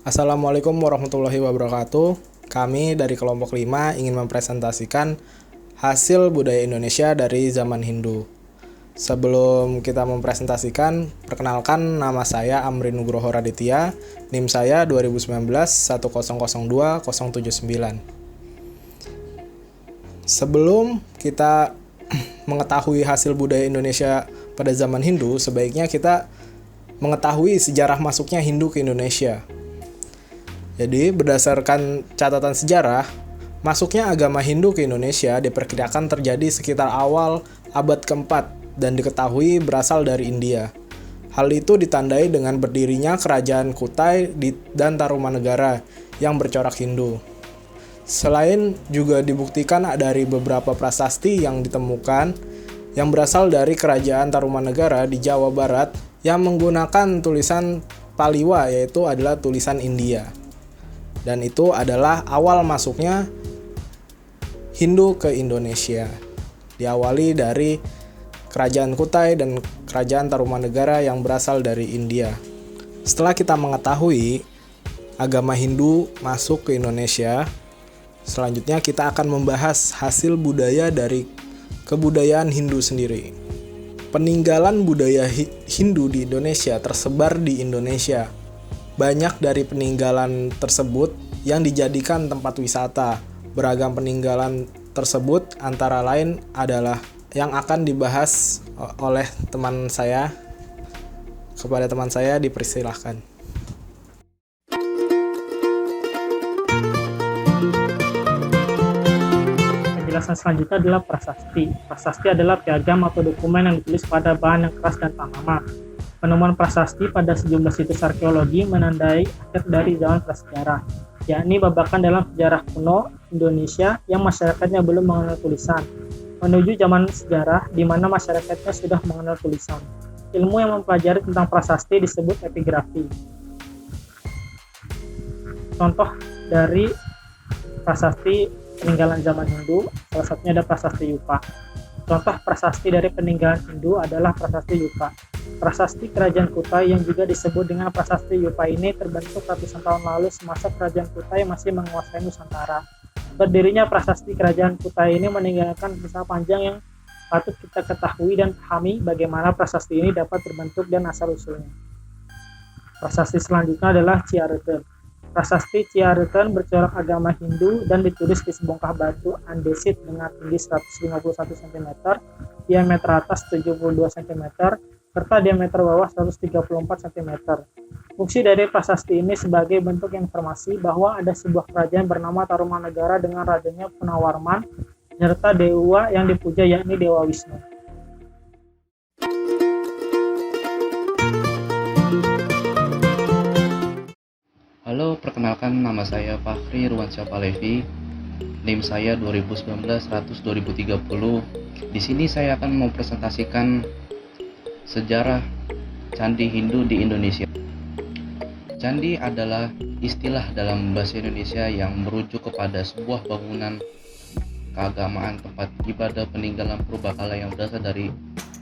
Assalamualaikum warahmatullahi wabarakatuh. Kami dari kelompok 5 ingin mempresentasikan hasil budaya Indonesia dari zaman Hindu. Sebelum kita mempresentasikan, perkenalkan nama saya Amri Nugroho Raditya, NIM saya 2019 1002 079. Sebelum kita mengetahui hasil budaya Indonesia pada zaman Hindu, sebaiknya kita mengetahui sejarah masuknya Hindu ke Indonesia. Jadi, berdasarkan catatan sejarah, masuknya agama Hindu ke Indonesia diperkirakan terjadi sekitar awal abad keempat dan diketahui berasal dari India. Hal itu ditandai dengan berdirinya kerajaan Kutai dan Tarumanegara yang bercorak Hindu. Selain juga dibuktikan dari beberapa prasasti yang ditemukan yang berasal dari kerajaan Tarumanegara di Jawa Barat yang menggunakan tulisan Paliwa, yaitu adalah tulisan India. Dan itu adalah awal masuknya Hindu ke Indonesia. Diawali dari kerajaan Kutai dan kerajaan Tarumanegara yang berasal dari India. Setelah kita mengetahui agama Hindu masuk ke Indonesia, selanjutnya kita akan membahas hasil budaya dari kebudayaan Hindu sendiri. Peninggalan budaya Hindu di Indonesia tersebar di Indonesia. Banyak dari peninggalan tersebut yang dijadikan tempat wisata. Beragam peninggalan tersebut antara lain adalah yang akan dibahas oleh teman saya. Kepada teman saya dipersilahkan. Penjelasan selanjutnya adalah prasasti. Prasasti adalah piagam atau dokumen yang ditulis pada bahan yang keras dan tahan. Penemuan prasasti pada sejumlah situs arkeologi menandai akhir dari zaman prasejarah, yakni babakan dalam sejarah kuno Indonesia yang masyarakatnya belum mengenal tulisan, menuju zaman sejarah di mana masyarakatnya sudah mengenal tulisan. Ilmu yang mempelajari tentang prasasti disebut epigrafi. Contoh dari prasasti peninggalan zaman Hindu, salah satunya ada prasasti Yupa. Contoh prasasti dari peninggalan Hindu adalah prasasti Yupa. Prasasti kerajaan Kutai yang juga disebut dengan prasasti Yupa ini terbentuk ratusan tahun lalu semasa kerajaan Kutai masih menguasai Nusantara. Berdirinya prasasti kerajaan Kutai ini meninggalkan kisah panjang yang patut kita ketahui dan pahami bagaimana prasasti ini dapat terbentuk dan asal-usulnya. Prasasti selanjutnya adalah Ciaretan. Prasasti Ciaretan bercorak agama Hindu dan ditulis di sebongkah batu andesit dengan tinggi 151 cm, diameter atas 72 cm, serta diameter bawah 134 cm. Fungsi dari prasasti ini sebagai bentuk informasi bahwa ada sebuah kerajaan bernama Tarumanegara dengan rajanya Punawarman, serta dewa yang dipuja yakni Dewa Wisnu. Halo, perkenalkan nama saya Fakhri Ruansyah Palevi. NIM saya 2019 100 2030. Di sini saya akan mempresentasikan sejarah Candi Hindu di Indonesia. Candi adalah istilah dalam bahasa Indonesia yang merujuk kepada sebuah bangunan keagamaan tempat ibadah peninggalan purbakala yang berasal dari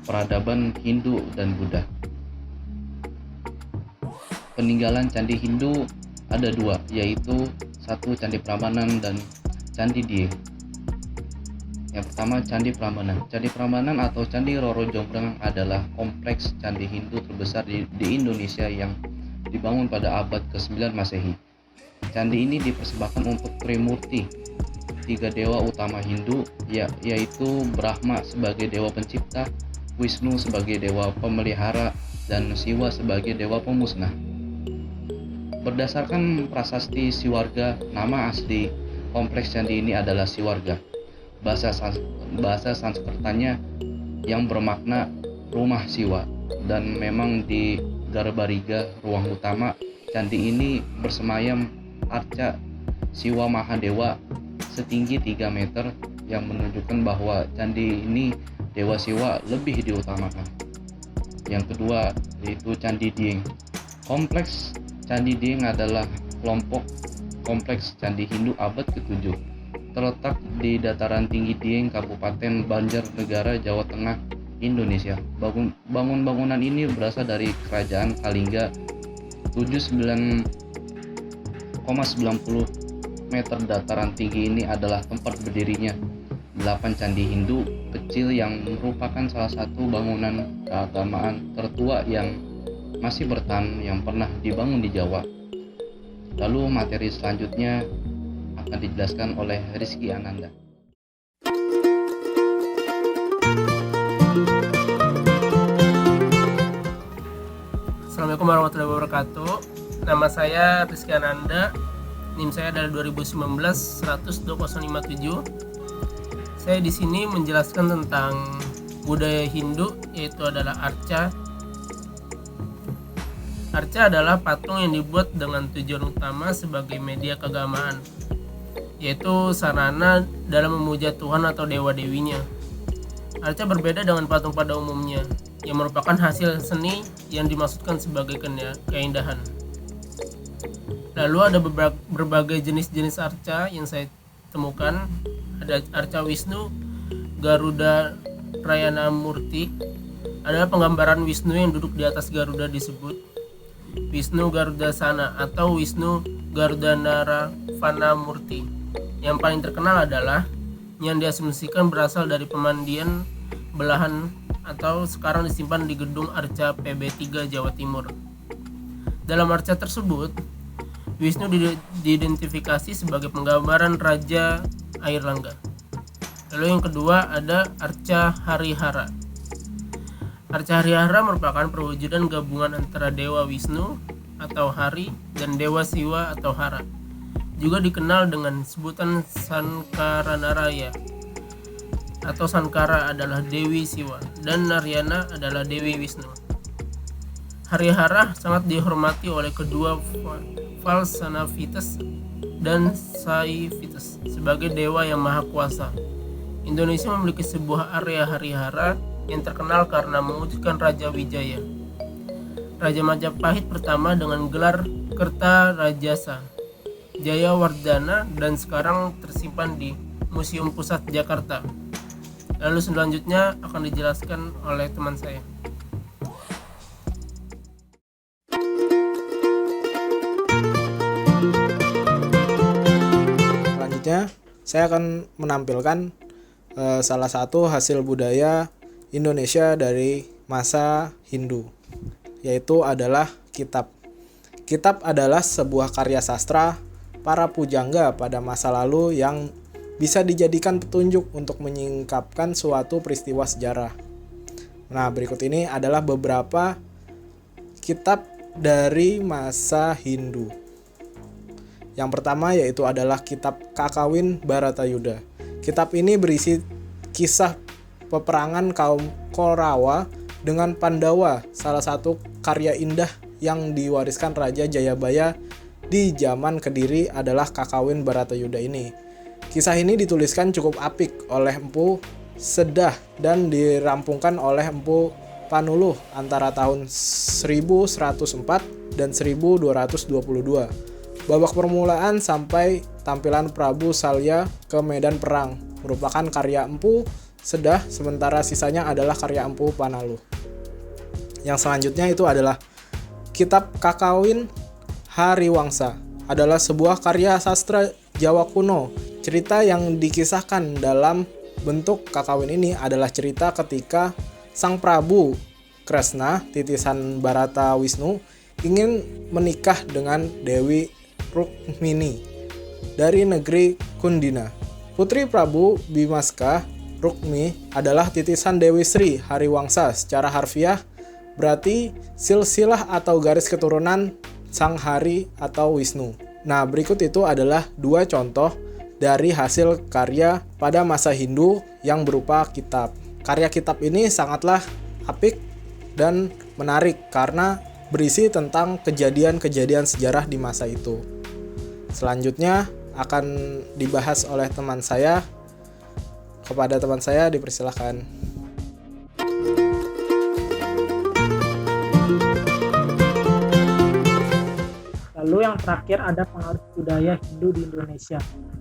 peradaban Hindu dan Buddha. Peninggalan Candi Hindu ada dua, yaitu satu Candi Prambanan dan Candi Die. Yang pertama, Candi Prambanan. Candi Prambanan atau Candi Roro Jonggrang adalah kompleks candi Hindu terbesar di Indonesia yang dibangun pada abad ke-9 Masehi. Candi ini dipersembahkan untuk Trimurti, tiga dewa utama Hindu, yaitu Brahma sebagai dewa pencipta, Wisnu sebagai dewa pemelihara, dan Siwa sebagai dewa pemusnah. Berdasarkan prasasti Siwarga, nama asli kompleks candi ini adalah Siwarga. Bahasa Sanskertanya yang bermakna rumah Siwa, dan memang di Garbariga, ruang utama candi ini bersemayam arca Siwa Mahadewa setinggi 3 meter yang menunjukkan bahwa candi ini Dewa Siwa lebih diutamakan. Yang kedua yaitu Candi Dieng. Kompleks Candi Dieng adalah kelompok kompleks candi Hindu abad ke-7. Terletak di dataran tinggi Dieng, Kabupaten Banjarnegara, Jawa Tengah, Indonesia. Bangunan ini berasal dari Kerajaan Kalingga 795 meter dataran tinggi ini adalah tempat berdirinya 8 candi Hindu kecil yang merupakan salah satu bangunan keagamaan tertua yang masih bertahan yang pernah dibangun di Jawa. Lalu materi selanjutnya akan dijelaskan oleh Rizky Ananda. Assalamualaikum warahmatullahi wabarakatuh. Nama saya Rizky Ananda. NIM saya adalah 2019-100-2057. Saya di sini menjelaskan tentang budaya Hindu, yaitu adalah arca. Arca adalah patung yang dibuat dengan tujuan utama sebagai media keagamaan, yaitu sarana dalam memuja Tuhan atau dewa-dewinya. Arca berbeda dengan patung pada umumnya, yang merupakan hasil seni yang dimaksudkan sebagai keindahan. Lalu ada berbagai jenis-jenis arca yang saya temukan. Ada arca Wisnu, Garuda Rayana Murti, adalah penggambaran Wisnu yang duduk di atas Garuda disebut Wisnu Garuda Sana atau Wisnu Garuda Naravana Murti. Yang paling terkenal adalah yang diasumsikan berasal dari pemandian belahan atau sekarang disimpan di gedung Arca PB3 Jawa Timur. Dalam arca tersebut, Wisnu diidentifikasi sebagai penggambaran Raja Air Langga. Lalu yang kedua ada arca Harihara. Arca Harihara merupakan perwujudan gabungan antara Dewa Wisnu atau Hari dan Dewa Siwa atau Hara. Juga dikenal dengan sebutan Sankara Naraya atau Sankara adalah Dewi Siwa dan Naryana adalah Dewi Wisnu. Harihara sangat dihormati oleh kedua Valsanavites dan Saivites sebagai dewa yang maha kuasa. Indonesia memiliki sebuah area Harihara yang terkenal karena mewujudkan Raja Wijaya, Raja Majapahit pertama dengan gelar Kertarajasa, Jayawardhana, dan sekarang tersimpan di Museum Pusat Jakarta. Lalu selanjutnya akan dijelaskan oleh teman saya. Saya akan menampilkan salah satu hasil budaya Indonesia dari masa Hindu, yaitu adalah kitab. Kitab adalah sebuah karya sastra para pujangga pada masa lalu yang bisa dijadikan petunjuk untuk menyingkapkan suatu peristiwa sejarah. Nah, berikut ini adalah beberapa kitab dari masa Hindu. Yang pertama yaitu adalah kitab Kakawin Bharatayuda. Kitab ini berisi kisah peperangan kaum Korawa dengan Pandawa, salah satu karya indah yang diwariskan Raja Jayabaya di zaman Kediri adalah Kakawin Bharatayuda ini. Kisah ini dituliskan cukup apik oleh Empu Sedah dan dirampungkan oleh Empu Panuluh antara tahun 1104 dan 1222. Babak permulaan sampai tampilan Prabu Salya ke medan perang merupakan karya Empu Sedah, sementara sisanya adalah karya Empu Panaluh. Yang selanjutnya itu adalah kitab Kakawin Hariwangsa, adalah sebuah karya sastra Jawa kuno. Cerita yang dikisahkan dalam bentuk Kakawin ini adalah cerita ketika Sang Prabu Kresna, titisan Bharata Wisnu, ingin menikah dengan Dewi Rukmini dari negeri Kundina. Putri Prabu Bimaska, Rukmi, adalah titisan Dewi Sri Hariwangsa. Secara harfiah berarti silsilah atau garis keturunan Sang Hari atau Wisnu. Nah, berikut itu adalah dua contoh dari hasil karya pada masa Hindu yang berupa kitab. Karya kitab ini sangatlah apik dan menarik karena berisi tentang kejadian-kejadian sejarah di masa itu. Selanjutnya akan dibahas oleh teman saya. Kepada teman saya dipersilahkan. Lalu yang terakhir ada pengaruh budaya Hindu di Indonesia.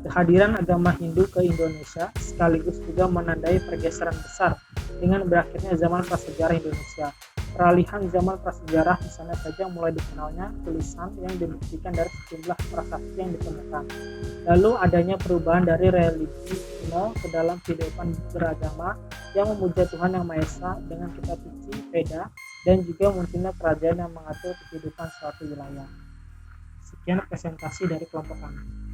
Kehadiran agama Hindu ke Indonesia sekaligus juga menandai pergeseran besar dengan berakhirnya zaman prasejarah Indonesia. peralihan zaman prasejarah, misalnya saja mulai dikenalnya tulisan yang dibuktikan dari sejumlah prasasti yang ditemukan. Lalu adanya perubahan dari religi kuno ke dalam kehidupan beragama yang memuja Tuhan Yang Maha Esa dengan kitab suci, Veda, dan juga munculnya kerajaan yang mengatur kehidupan suatu wilayah. Sekian presentasi dari kelompok kami.